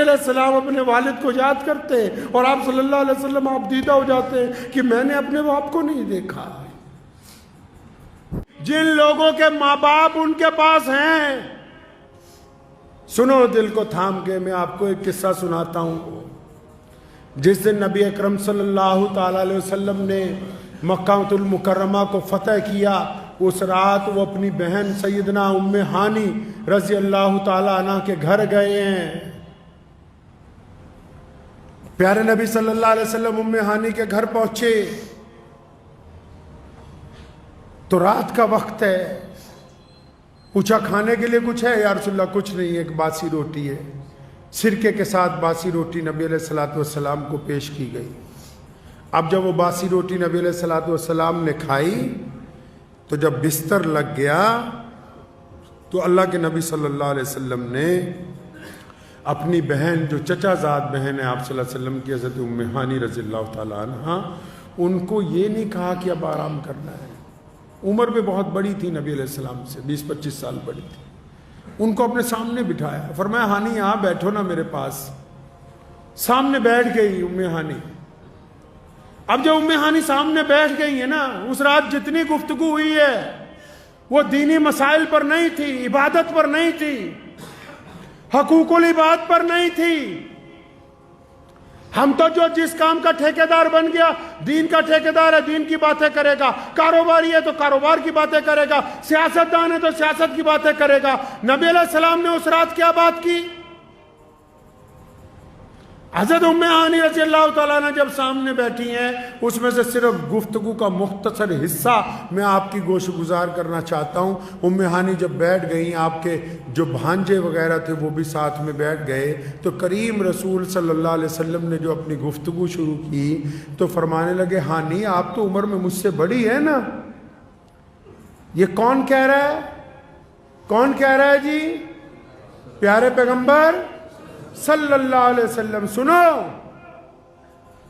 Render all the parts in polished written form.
علیہ السلام اپنے والد کو یاد کرتے اور آپ صلی اللہ علیہ وسلم آپ دیدہ ہو جاتے کہ میں نے اپنے باپ کو نہیں دیکھا۔ جن لوگوں کے ماں باپ ان کے پاس ہیں، سنو دل کو تھام کے، میں آپ کو ایک قصہ سناتا ہوں۔ جس دن نبی اکرم صلی اللہ تعالی علیہ وسلم نے مکہ المکرمہ کو فتح کیا، اس رات وہ اپنی بہن سیدنا ام ہانی رضی اللہ تعالی عنہ کے گھر گئے ہیں۔ پیارے نبی صلی اللہ علیہ وسلم ام ہانی کے گھر پہنچے تو رات کا وقت ہے، پوچھا کھانے کے لیے کچھ ہے؟ یا رسول اللہ کچھ نہیں، ایک باسی روٹی ہے۔ سرکے کے ساتھ باسی روٹی نبی علیہ السلام کو پیش کی گئی۔ اب جب وہ باسی روٹی نبی علیہ السلام نے کھائی تو جب بستر لگ گیا تو اللہ کے نبی صلی اللہ علیہ وسلم نے اپنی بہن، جو چچا زاد بہن ہے آپ صلی اللہ علیہ وسلم کی، حضرت ام ہانی رضی اللہ تعالی عنہ، ان کو یہ نہیں کہا کہ اب آرام کرنا ہے۔ عمر بھی بہت بڑی تھی نبی علیہ السلام سے، 20-25 سال بڑی تھی۔ ان کو اپنے سامنے بٹھایا، فرمایا ہانی یہاں بیٹھو نا میرے پاس۔ سامنے بیٹھ گئی ام ہانی۔ اب جب ام ہانی سامنے بیٹھ گئی ہے نا، اس رات جتنی گفتگو ہوئی ہے وہ دینی مسائل پر نہیں تھی، عبادت پر نہیں تھی، حقوق العباد پر نہیں تھی۔ ہم تو جو جس کام کا ٹھیکیدار بن گیا، دین کا ٹھیکیدار ہے، دین کی باتیں کرے گا، کاروباری ہے تو کاروبار کی باتیں کرے گا، سیاستدان ہے تو سیاست کی باتیں کرے گا۔ نبی علیہ السلام نے اس رات کیا بات کی؟ حضرت ام ہانی رضی اللہ تعالیٰ عنہ جب سامنے بیٹھی ہیں، اس میں سے صرف گفتگو کا مختصر حصہ میں آپ کی گوش گزار کرنا چاہتا ہوں۔ ام ہانی جب بیٹھ گئیں، آپ کے جو بھانجے وغیرہ تھے وہ بھی ساتھ میں بیٹھ گئے، تو کریم رسول صلی اللہ علیہ وسلم نے جو اپنی گفتگو شروع کی تو فرمانے لگے، ہانی آپ تو عمر میں مجھ سے بڑی ہے نا؟ یہ کون کہہ رہا ہے؟ کون کہہ رہا ہے جی؟ پیارے پیغمبر صلی اللہ علیہ وسلم۔ سنو،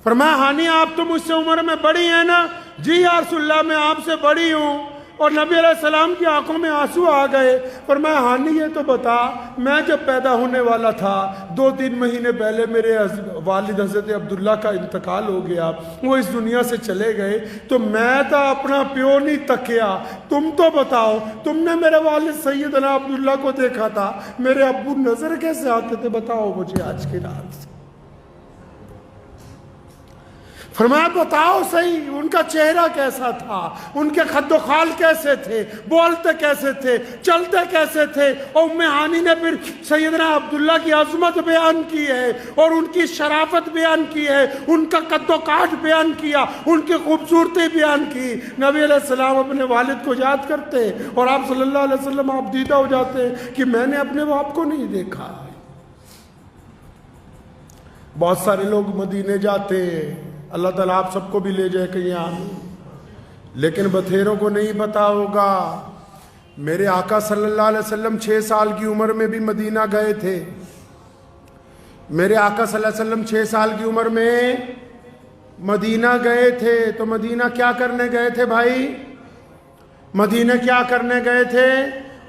فرمایا ہانی آپ تو مجھ سے عمر میں بڑی ہیں نا؟ جی یا رسول اللہ میں آپ سے بڑی ہوں۔ اور نبی علیہ السلام کی آنکھوں میں آنسو آ گئے۔ فرمایا ہانی یہ تو بتا، میں جب پیدا ہونے والا تھا 2-3 مہینے پہلے میرے والد حضرت عبداللہ کا انتقال ہو گیا، وہ اس دنیا سے چلے گئے، تو میں تو اپنا پیو نہیں تکیا، تم تو بتاؤ، تم نے میرے والد سیدنا عبداللہ کو دیکھا تھا، میرے ابو نظر کیسے آتے تھے؟ بتاؤ مجھے آج کی رات سے۔ فرمایا بتاؤ صحیح، ان کا چہرہ کیسا تھا، ان کے خد و خال کیسے تھے، بولتے کیسے تھے، چلتے کیسے تھے؟ اور ام ہانی نے پھر سیدنا عبداللہ کی عظمت بیان کی ہے، اور ان کی شرافت بیان کی ہے، ان کا قد و کاٹ بیان کیا، ان کی خوبصورتی بیان کی۔ نبی علیہ السلام اپنے والد کو یاد کرتے اور آپ صلی اللہ علیہ وسلم آپ دیدہ ہو جاتے کہ میں نے اپنے باپ کو نہیں دیکھا۔ بہت سارے لوگ مدینے جاتے ہیں، اللہ تعالیٰ آپ سب کو بھی لے جائے کہیں آمین، لیکن بتھیروں کو نہیں پتا ہوگا میرے آقا صلی اللہ علیہ وسلم 6 سال کی عمر میں بھی مدینہ گئے تھے۔ میرے آقا صلی اللہ علیہ وسلم 6 سال کی عمر میں مدینہ گئے تھے، تو مدینہ کیا کرنے گئے تھے بھائی؟ مدینہ کیا کرنے گئے تھے؟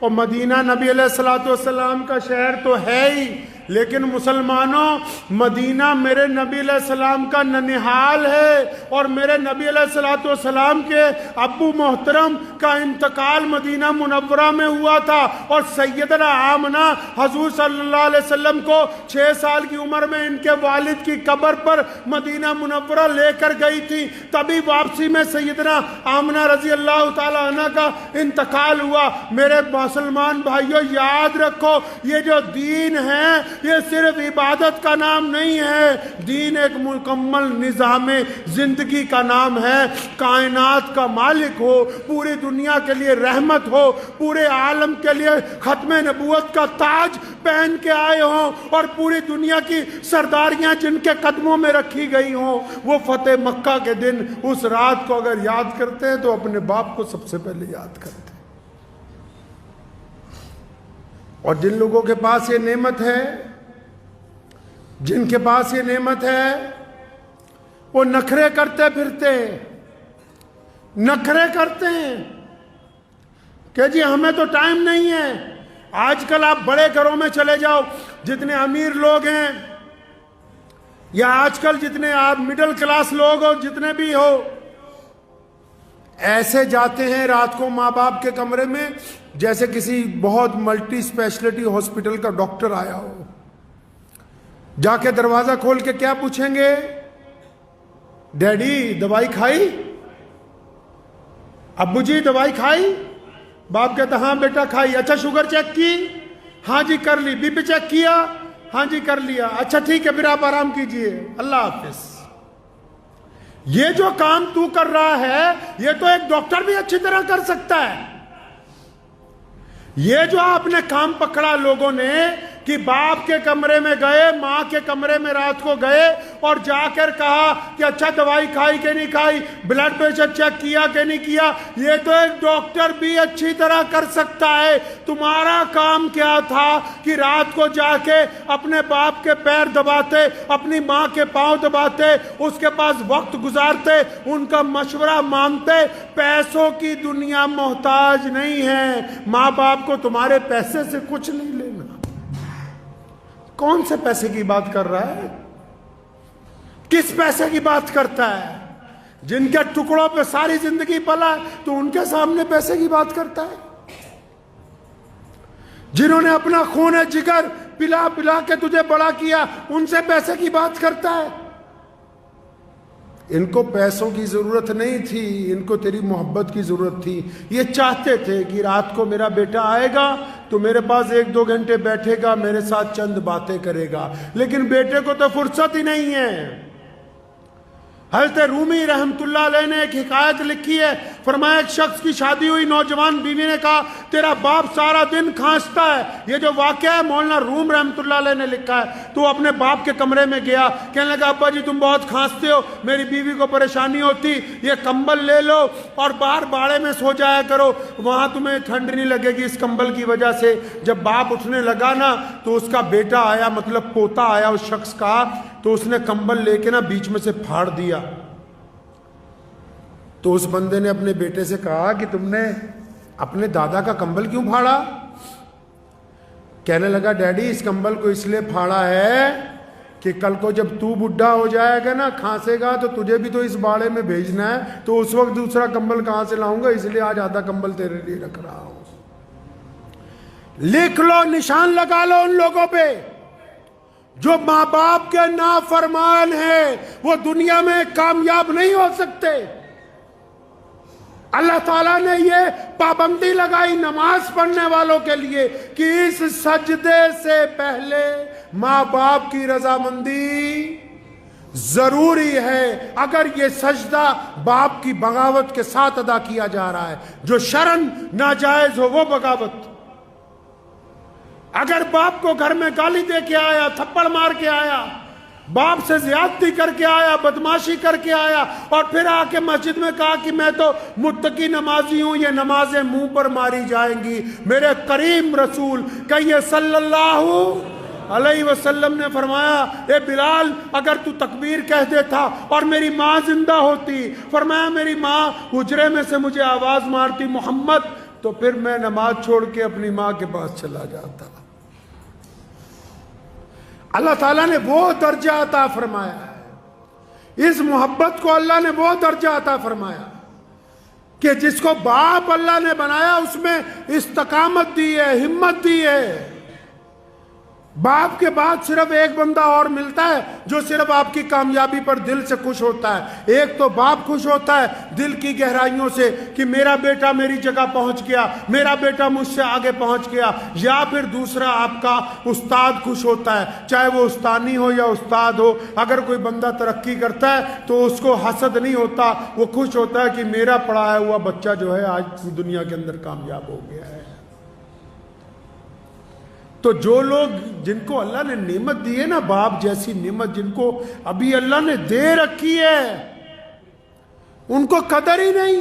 اور مدینہ نبی علیہ السلام کا شہر تو ہے ہی، لیکن مسلمانوں مدینہ میرے نبی علیہ السلام کا ننہال ہے، اور میرے نبی علیہ السلام کے ابو محترم کا انتقال مدینہ منورہ میں ہوا تھا، اور سیدنا آمنہ حضور صلی اللہ علیہ وسلم کو 6 سال کی عمر میں ان کے والد کی قبر پر مدینہ منورہ لے کر گئی تھی۔ تبھی واپسی میں سیدنا آمنہ رضی اللہ تعالی عنہ کا انتقال ہوا۔ میرے مسلمان بھائیوں یاد رکھو، یہ جو دین ہے یہ صرف عبادت کا نام نہیں ہے، دین ایک مکمل نظام زندگی کا نام ہے۔ کائنات کا مالک ہو، پوری دنیا کے لیے رحمت ہو، پورے عالم کے لیے ختم نبوت کا تاج پہن کے آئے ہوں، اور پوری دنیا کی سرداریاں جن کے قدموں میں رکھی گئی ہوں، وہ فتح مکہ کے دن اس رات کو اگر یاد کرتے ہیں تو اپنے باپ کو سب سے پہلے یاد کرتے ہیں۔ اور جن لوگوں کے پاس یہ نعمت ہے، جن کے پاس یہ نعمت ہے، وہ نخرے کرتے پھرتے ہیں، نخرے کرتے ہیں کہ جی ہمیں تو ٹائم نہیں ہے۔ آج کل آپ بڑے گھروں میں چلے جاؤ، جتنے امیر لوگ ہیں یا آج کل جتنے آپ مڈل کلاس لوگ ہو جتنے بھی ہو ایسے جاتے ہیں رات کو ماں باپ کے کمرے میں جیسے کسی بہت ملٹی اسپیشلٹی ہاسپٹل کا ڈاکٹر آیا ہو. جا کے دروازہ کھول کے کیا پوچھیں گے؟ ڈیڈی دوائی کھائی؟ ابو جی دوائی کھائی؟ باپ کہتا ہاں بیٹا کھائی. اچھا شوگر چیک کی؟ ہاں جی کر لی. بی پی چیک کیا؟ ہاں جی کر لیا. اچھا ٹھیک ہے پھر آپ آرام کیجئے, اللہ حافظ. یہ جو کام تو کر رہا ہے یہ تو ایک ڈاکٹر بھی اچھی طرح کر سکتا ہے. یہ جو آپ نے کام پکڑا لوگوں نے کہ باپ کے کمرے میں گئے, ماں کے کمرے میں رات کو گئے اور جا کر کہا کہ اچھا دوائی کھائی کہ نہیں کھائی, بلڈ پریشر چیک کیا کہ نہیں کیا, یہ تو ایک ڈاکٹر بھی اچھی طرح کر سکتا ہے. تمہارا کام کیا تھا کہ رات کو جا کے اپنے باپ کے پیر دباتے, اپنی ماں کے پاؤں دباتے, اس کے پاس وقت گزارتے, ان کا مشورہ مانتے. پیسوں کی دنیا محتاج نہیں ہے, ماں باپ کو تمہارے پیسے سے کچھ نہیں لینا. کون سے پیسے کی بات کر رہا ہے؟ کس پیسے کی بات کرتا ہے؟ جن کے ٹکڑوں پہ ساری زندگی پلا تو ان کے سامنے پیسے کی بات کرتا ہے. جنہوں نے اپنا خون جگر پلا پلا کے تجھے بڑا کیا ان سے پیسے کی بات کرتا ہے. ان کو پیسوں کی ضرورت نہیں تھی, ان کو تیری محبت کی ضرورت تھی. یہ چاہتے تھے کہ رات کو میرا بیٹا آئے گا تو میرے پاس 1-2 گھنٹے بیٹھے گا, میرے ساتھ چند باتیں کرے گا. لیکن بیٹے کو تو فرصت ہی نہیں ہے. حضرت رومی رحمت اللہ علیہ نے ایک حکایت لکھی ہے, فرمایا ایک شخص کی شادی ہوئی, نوجوان بیوی نے کہا تیرا باپ سارا دن کھانستا ہے. یہ جو واقعہ ہے مولانا روم رحمت اللہ علیہ نے لکھا ہے. تو اپنے باپ کے کمرے میں گیا, کہنے لگا ابا جی تم بہت کھانستے ہو, میری بیوی کو پریشانی ہوتی, یہ کمبل لے لو اور باہر باڑے میں سو جایا کرو, وہاں تمہیں ٹھنڈ نہیں لگے گی اس کمبل کی وجہ سے. جب باپ اٹھنے لگا نا تو اس کا بیٹا آیا, مطلب پوتا آیا اس شخص کا, تو اس نے کمبل لے کے نا بیچ میں سے پھاڑ دیا. تو اس بندے نے اپنے بیٹے سے کہا کہ تم نے اپنے دادا کا کمبل کیوں پھاڑا؟ کہنے لگا ڈیڈی اس کمبل کو اس لیے پھاڑا ہے کہ کل کو جب تو بڈھا ہو جائے گا نا, کھانسے گا, تو تجھے بھی تو اس باڑے میں بھیجنا ہے, تو اس وقت دوسرا کمبل کہاں سے لاؤں گا, اس لیے آج آدھا کمبل تیرے لیے رکھ رہا ہوں. لکھ لو, نشان لگا لو ان لوگوں پہ جو ماں باپ کے نافرمان ہیں, وہ دنیا میں کامیاب نہیں ہو سکتے. اللہ تعالیٰ نے یہ پابندی لگائی نماز پڑھنے والوں کے لیے کہ اس سجدے سے پہلے ماں باپ کی رضامندی ضروری ہے. اگر یہ سجدہ باپ کی بغاوت کے ساتھ ادا کیا جا رہا ہے, جو شرعاً ناجائز ہو وہ بغاوت. اگر باپ کو گھر میں گالی دے کے آیا, تھپڑ مار کے آیا, باپ سے زیادتی کر کے آیا, بدماشی کر کے آیا, اور پھر آ کے مسجد میں کہا کہ میں تو متقی نمازی ہوں, یہ نمازیں منہ پر ماری جائیں گی. میرے کریم رسول کہیے صلی اللہ علیہ وسلم نے فرمایا اے بلال اگر تو تکبیر کہہ دیتا اور میری ماں زندہ ہوتی, فرمایا میری ماں حجرے میں سے مجھے آواز مارتی محمد, تو پھر میں نماز چھوڑ کے اپنی ماں کے پاس چلا جاتا. اللہ تعالیٰ نے وہ درجہ عطا فرمایا ہے, اس محبت کو اللہ نے وہ درجہ عطا فرمایا کہ جس کو باپ اللہ نے بنایا اس میں استقامت دی ہے, ہمت دی ہے. باپ کے بعد صرف ایک بندہ اور ملتا ہے جو صرف آپ کی کامیابی پر دل سے خوش ہوتا ہے. ایک تو باپ خوش ہوتا ہے دل کی گہرائیوں سے کہ میرا بیٹا میری جگہ پہنچ گیا, میرا بیٹا مجھ سے آگے پہنچ گیا. یا پھر دوسرا آپ کا استاد خوش ہوتا ہے, چاہے وہ استانی ہو یا استاد ہو. اگر کوئی بندہ ترقی کرتا ہے تو اس کو حسد نہیں ہوتا, وہ خوش ہوتا ہے کہ میرا پڑھایا ہوا بچہ جو ہے آج دنیا کے اندر کامیاب ہو گیا ہے. تو جو لوگ جن کو اللہ نے نعمت دی ہے نا, باپ جیسی نعمت جن کو ابھی اللہ نے دے رکھی ہے, ان کو قدر ہی نہیں.